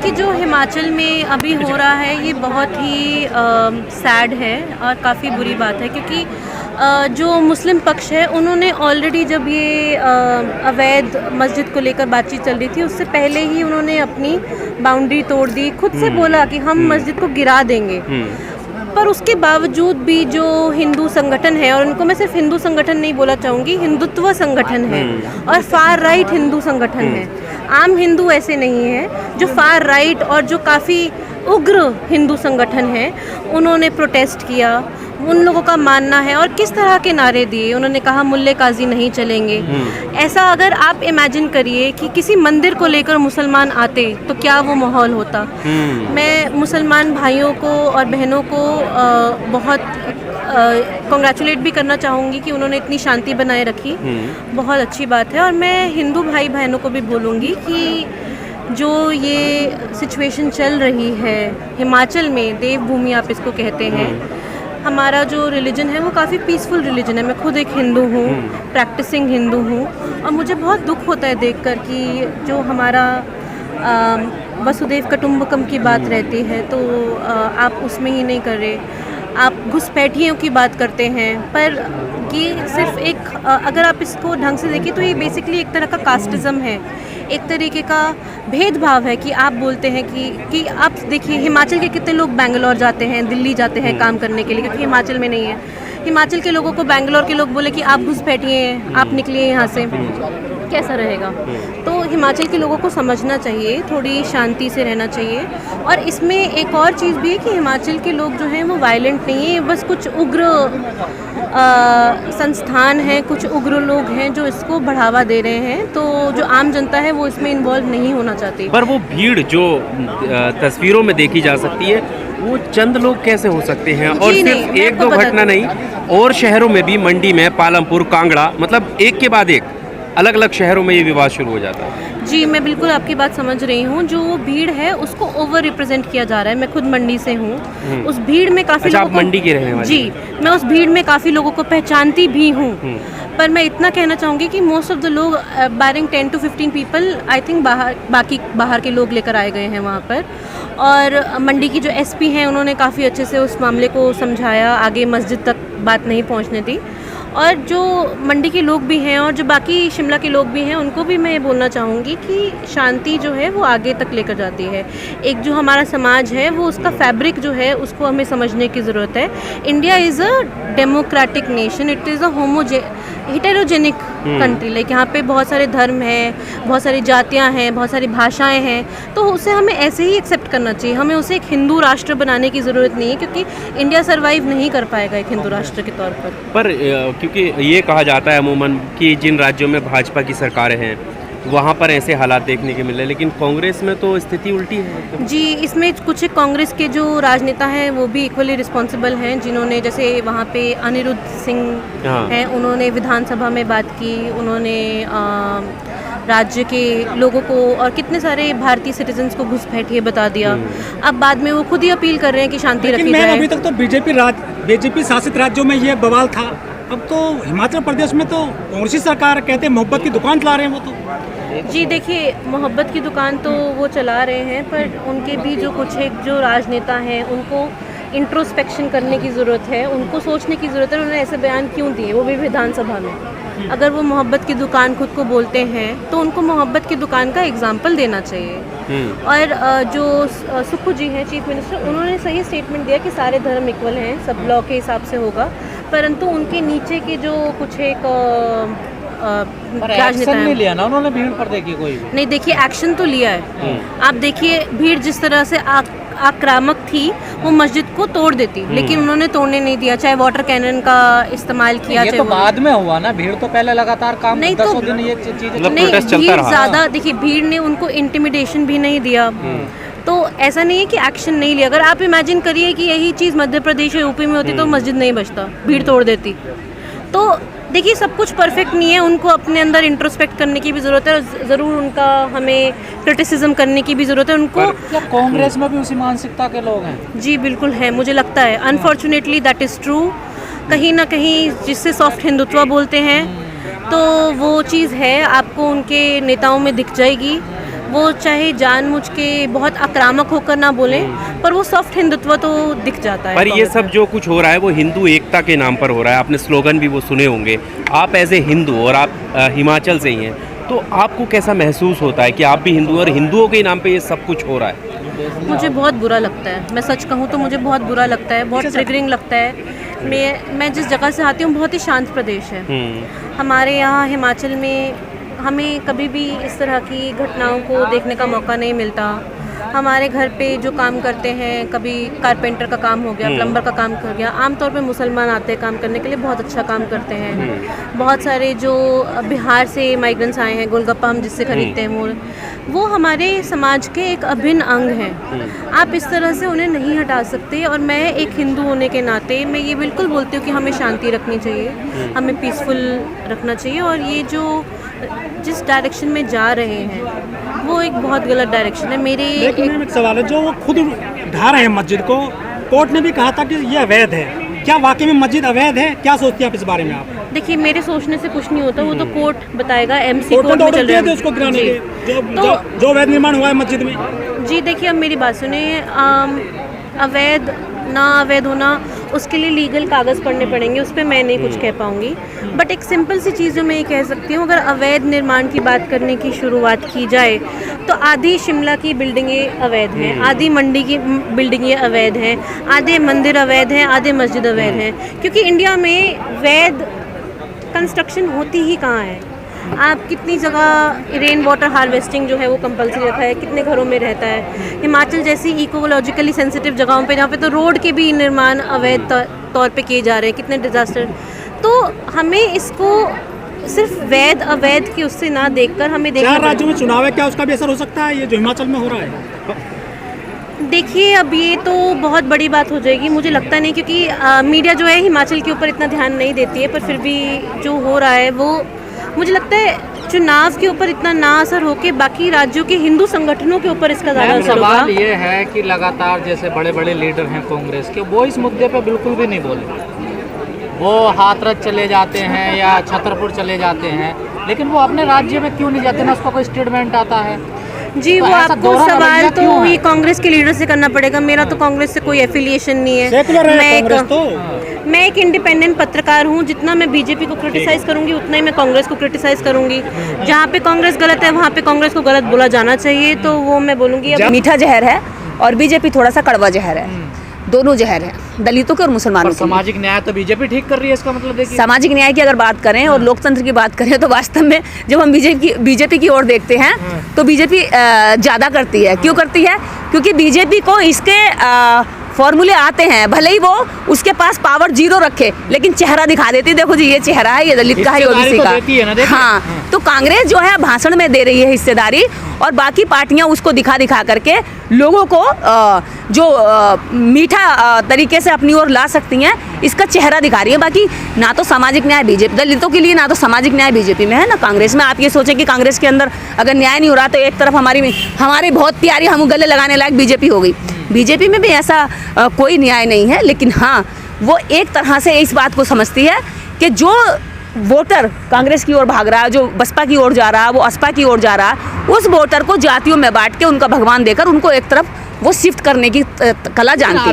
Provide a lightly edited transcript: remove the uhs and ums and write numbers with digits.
देखिए, जो हिमाचल में अभी हो रहा है ये बहुत ही सैड है और काफ़ी बुरी बात है, क्योंकि जो मुस्लिम पक्ष है उन्होंने ऑलरेडी, जब ये अवैध मस्जिद को लेकर बातचीत चल रही थी, उससे पहले ही उन्होंने अपनी बाउंड्री तोड़ दी, खुद से बोला कि हम मस्जिद को गिरा देंगे। पर उसके बावजूद भी जो हिंदू संगठन है, और उनको मैं सिर्फ हिंदू संगठन नहीं बोला चाहूँगी, हिंदुत्व संगठन है और फार राइट हिंदू संगठन है। आम हिंदू ऐसे नहीं है, जो फार राइट और जो काफ़ी उग्र हिंदू संगठन है, उन्होंने प्रोटेस्ट किया। उन लोगों का मानना है, और किस तरह के नारे दिए। उन्होंने कहा मुल्ले काजी नहीं चलेंगे। ऐसा अगर आप इमेजिन करिए कि किसी मंदिर को लेकर मुसलमान आते तो क्या वो माहौल होता। मैं मुसलमान भाइयों को और बहनों को बहुत कॉन्ग्रेचुलेट भी करना चाहूँगी कि उन्होंने इतनी शांति बनाए रखी। बहुत अच्छी बात है। और मैं हिंदू भाई बहनों को भी बोलूँगी कि जो ये सिचुएशन चल रही है हिमाचल में, देवभूमि आप इसको कहते हैं, हमारा जो रिलीजन है वो काफ़ी पीसफुल रिलीजन है। मैं खुद एक हिंदू हूँ, प्रैक्टिसिंग हिंदू हूँ, और मुझे बहुत दुख होता है देखकर कि जो हमारा वसुदेव कुटुंबकम की बात रहती है तो आप उसमें ही नहीं कर रहे, आप घुसपैठियों की बात करते हैं। पर ये सिर्फ एक अगर आप इसको ढंग से देखिए तो ये बेसिकली एक तरह का कास्टिज़म है, एक तरीके का भेदभाव है कि आप बोलते हैं कि आप देखिए हिमाचल के कितने लोग बेंगलोर जाते हैं, दिल्ली जाते हैं काम करने के लिए, क्योंकि हिमाचल में नहीं है। हिमाचल के लोगों को बेंगलोर के लोग बोले कि आप घुसपैठिए, आप निकलिए यहाँ से, कैसा रहेगा। तो हिमाचल के लोगों को समझना चाहिए, थोड़ी शांति से रहना चाहिए। और इसमें एक और चीज़ भी है कि हिमाचल के लोग जो हैं वो वायलेंट नहीं है, बस कुछ उग्र संस्थान हैं, कुछ उग्र लोग हैं जो इसको बढ़ावा दे रहे हैं। तो जो आम जनता है वो इसमें इन्वॉल्व नहीं होना चाहती। पर वो भीड़ जो तस्वीरों में देखी जा सकती है, वो चंद लोग कैसे हो सकते हैं? और सिर्फ एक दो घटना नहीं, और शहरों में भी, मंडी में, पालमपुर, कांगड़ा, मतलब एक के बाद एक अलग अलग शहरों में ये विवाद शुरू हो जाता है। जी, मैं बिल्कुल आपकी बात समझ रही हूँ। जो भीड़ है उसको ओवर रिप्रेजेंट किया जा रहा है। मैं खुद मंडी से हूँ। उस भीड़ में काफ़ी आप मंडी के रहने वाले? जी, मैं उस भीड़ में काफ़ी लोगों को पहचानती भी हूँ। पर मैं इतना कहना चाहूँगी कि मोस्ट ऑफ द लोग, बारिंग 10 to 15 पीपल, आई थिंक बाहर के लोग लेकर आए गए हैं वहाँ पर। और मंडी की जो एसपी हैं उन्होंने काफ़ी अच्छे से उस मामले को समझाया, आगे मस्जिद तक बात नहीं पहुँचने दी। और जो मंडी के लोग भी हैं और जो बाकी शिमला के लोग भी हैं, उनको भी मैं ये बोलना चाहूँगी कि शांति जो है वो आगे तक लेकर जाती है। एक जो हमारा समाज है वो, उसका फैब्रिक जो है उसको हमें समझने की ज़रूरत है। India is a democratic nation, it is a heterogenic country. Like यहाँ पे बहुत सारे धर्म हैं, बहुत सारी जातियाँ हैं, बहुत सारी भाषाएं हैं, तो उसे हमें ऐसे ही एक्सेप्ट करना चाहिए। हमें उसे एक हिंदू राष्ट्र बनाने की ज़रूरत नहीं है, क्योंकि इंडिया सर्वाइव नहीं कर पाएगा एक हिंदू राष्ट्र के तौर पर। क्योंकि ये कहा जाता है अमूमन कि जिन राज्यों में भाजपा की सरकारें हैं वहाँ पर ऐसे हालात देखने के मिले, लेकिन कांग्रेस में तो स्थिति उल्टी है। जी, इसमें कुछ कांग्रेस के जो राजनेता हैं वो भी इक्वली रिस्पॉन्सिबल हैं, जिन्होंने, जैसे वहाँ पे अनिरुद्ध सिंह हैं, उन्होंने विधानसभा में बात की, उन्होंने राज्य के लोगों को और कितने सारे भारतीय सिटीजन्स को घुसपैठिए बता दिया। अब बाद में वो खुद ही अपील कर रहे हैं कि शांति रखी जाए। अभी तक तो बीजेपी शासित राज्यों में ये बवाल था, अब तो हिमाचल प्रदेश में तो कांग्रेसी सरकार कहते हैं मोहब्बत की दुकान चला रहे हैं वो तो। जी देखिए, मोहब्बत की दुकान तो वो चला रहे हैं, पर उनके भी जो कुछ एक जो राजनेता हैं उनको इंट्रोस्पेक्शन करने की ज़रूरत है, उनको सोचने की ज़रूरत है उन्होंने ऐसे बयान क्यों दिए, वो भी विधानसभा में। अगर वो मोहब्बत की दुकान खुद को बोलते हैं तो उनको मोहब्बत की दुकान का एग्जाम्पल देना चाहिए। और जो सुक्खू जी हैं चीफ मिनिस्टर, उन्होंने सही स्टेटमेंट दिया कि सारे धर्म इक्वल हैं, सब लॉ के हिसाब से होगा, परंतु उनके नीचे के जो कुछ एक एक्शन नहीं लिया ना उन्होंने भीड़ पर, देखिए कोई भी नहीं। देखिए, एक्शन तो लिया है। आप देखिए भीड़ जिस तरह से आक्रामक थी, वो मस्जिद को तोड़ देती, लेकिन उन्होंने तोड़ने नहीं दिया, चाहे वाटर कैनन का इस्तेमाल किया। ये तो बाद में हुआ ना, भीड़ तो पहले लगातार काम नहीं, 10 दिन ये चीजें नहीं, भीड़ ज़्यादा, देखिए भीड़ ने उनको इंटिमिडेशन भी नहीं दिया। तो ऐसा नहीं है कि एक्शन नहीं लिया। अगर आप इमेजिन करिए कि यही चीज़ मध्य प्रदेश या यूपी में होती तो मस्जिद नहीं बचता, भीड़ तोड़ देती। तो देखिए, सब कुछ परफेक्ट नहीं है, उनको अपने अंदर इंट्रोस्पेक्ट करने की भी ज़रूरत है, और ज़रूर उनका हमें क्रिटिसिज्म करने की भी ज़रूरत है उनको। क्या कांग्रेस में भी उसी मानसिकता के लोग हैं? जी बिल्कुल है, मुझे लगता है अनफॉर्चुनेटली दैट इज़ ट्रू। कहीं ना कहीं जिससे सॉफ्ट हिंदुत्व बोलते हैं, तो वो चीज़ है, आपको उनके नेताओं में दिख जाएगी। वो चाहे जानबूझ के बहुत आक्रामक होकर ना बोले, पर वो सॉफ्ट हिंदुत्व तो दिख जाता है। पर ये सब जो कुछ हो रहा है वो हिंदू एकता के नाम पर हो रहा है। आपने स्लोगन भी वो सुने होंगे। आप एज ए हिंदू और आप हिमाचल से ही हैं, तो आपको कैसा महसूस होता है कि आप भी हिंदू और हिंदुओं के नाम पे ये सब कुछ हो रहा है? मुझे बहुत बुरा लगता है, मैं सच कहूँ तो मुझे बहुत बुरा लगता है, बहुत ट्रिगरिंग लगता है। मैं जिस जगह से आती हूँ बहुत ही शांत प्रदेश है। हमारे यहाँ हिमाचल में हमें कभी भी इस तरह की घटनाओं को देखने का मौका नहीं मिलता। हमारे घर पे जो काम करते हैं, कभी कारपेंटर का काम हो गया, प्लम्बर का काम हो गया, आमतौर पे मुसलमान आते हैं काम करने के लिए, बहुत अच्छा काम करते हैं। बहुत सारे जो बिहार से माइग्रेंट्स आए हैं, गोलगप्पा हम जिससे खरीदते हैं, वो हमारे समाज के एक अभिन्न अंग हैं। आप इस तरह से उन्हें नहीं हटा सकते। और मैं एक हिंदू होने के नाते मैं ये बिल्कुल बोलती हूँ कि हमें शांति रखनी चाहिए, हमें पीसफुल रखना चाहिए। और ये जो जिस डायरेक्शन में जा रहे हैं वो एक बहुत गलत डायरेक्शन है। लेकिन एक सवाल है, जो वो खुद ढा रहे हैं मस्जिद को, कोर्ट ने भी कहा था कि ये अवैध है। क्या वाकई में मस्जिद अवैध है? क्या सोचते हैं आप इस बारे में? आप देखिए, मेरे सोचने से कुछ नहीं होता, वो तो कोर्ट बताएगा। एमसी कोर्ट में चल रहा है उसको गिराने के, जो अवैध निर्माण हुआ है मस्जिद में। जी देखिए, अब मेरी बात सुने, अवैध ना अवैध होना उसके लिए लीगल कागज़ पढ़ने पड़ेंगे, उस पर मैं नहीं कुछ कह पाऊँगी। बट एक सिंपल सी चीज़ जो मैं ये कह सकती हूँ, अगर अवैध निर्माण की बात करने की शुरुआत की जाए तो आधी शिमला की बिल्डिंगें अवैध हैं, आधी मंडी की बिल्डिंगें अवैध हैं, आधे मंदिर अवैध हैं, आधे मस्जिद अवैध हैं। क्योंकि इंडिया में वैध कंस्ट्रक्शन होती ही कहाँ है? आप कितनी जगह रेन वाटर हार्वेस्टिंग जो है वो कंपलसरी रखा है, कितने घरों में रहता है। हिमाचल जैसी इकोलॉजिकली सेंसिटिव जगहों पे, जहाँ पे तो रोड के भी निर्माण अवैध तौर पे किए जा रहे हैं, कितने डिजास्टर। तो हमें इसको सिर्फ वैध अवैध की उससे ना देखकर हमें देखना। 4 राज्यों में चुनाव है, क्या उसका भी असर हो सकता है ये जो हिमाचल में हो रहा है? देखिए, अब ये तो बहुत बड़ी बात हो जाएगी, मुझे लगता नहीं, क्योंकि मीडिया जो है हिमाचल के ऊपर इतना ध्यान नहीं देती है। पर फिर भी जो हो रहा है वो मुझे लगता है चुनाव के ऊपर इतना ना असर हो के बाकी राज्यों के हिंदू संगठनों के ऊपर इसका ज़्यादा असर होगा। सवाल ये है कि लगातार जैसे बड़े बड़े लीडर हैं कांग्रेस के, वो इस मुद्दे पे बिल्कुल भी नहीं बोले। वो हाथरस चले जाते हैं या छतरपुर चले जाते हैं, लेकिन वो अपने राज्य में क्यों नहीं जाते ना, उसका कोई स्टेटमेंट आता है? जी, वो आपको सवाल तो ये कांग्रेस के लीडर से करना पड़ेगा। मेरा तो कांग्रेस से कोई एफिलिएशन नहीं है। मैं एक इंडिपेंडेंट पत्रकार हूँ। जितना मैं बीजेपी को क्रिटिसाइज करूँगी उतना ही मैं कांग्रेस को क्रिटिसाइज करूँगी। जहाँ पे कांग्रेस गलत है वहाँ पे कांग्रेस को गलत बोला जाना चाहिए, तो वो मैं बोलूँगी। मीठा जहर है और बीजेपी थोड़ा सा कड़वा जहर है, दोनों जहर हैं, दलितों के और मुसलमानों के। सामाजिक न्याय तो बीजेपी ठीक कर रही है, इसका मतलब देखिए। सामाजिक न्याय की अगर बात करें और लोकतंत्र की बात करें तो वास्तव में जब हम बीजेपी की ओर देखते हैं तो बीजेपी ज़्यादा करती है। क्यों करती है? क्योंकि बीजेपी को इसके फॉर्मूले आते हैं, भले ही वो उसके पास पावर 0 रखे, लेकिन चेहरा दिखा देती है। देखो जी, ये चेहरा है, ये दलित का है, ओबीसी का। हाँ, तो कांग्रेस जो है भाषण में दे रही है हिस्सेदारी, और बाकी पार्टियां उसको दिखा करके लोगों को जो मीठा तरीके से अपनी ओर ला सकती हैं, इसका चेहरा दिखा रही है। बाकी ना तो सामाजिक न्याय बीजेपी, दलितों के लिए ना तो सामाजिक न्याय बीजेपी में है ना कांग्रेस में। आप ये सोचें कि कांग्रेस के अंदर अगर न्याय नहीं हो रहा तो एक तरफ हमारी बहुत प्यारी, हम गले लगाने लायक बीजेपी हो गई। बीजेपी में भी ऐसा कोई न्याय नहीं है। लेकिन हाँ, वो एक तरह से इस बात को समझती है कि जो वोटर कांग्रेस की ओर भाग रहा है, जो बसपा की ओर जा रहा है, वो असपा की ओर जा रहा है, उस वोटर को जातियों में बांट के उनका भगवान देकर उनको एक तरफ वो शिफ्ट करने की कला जानती है।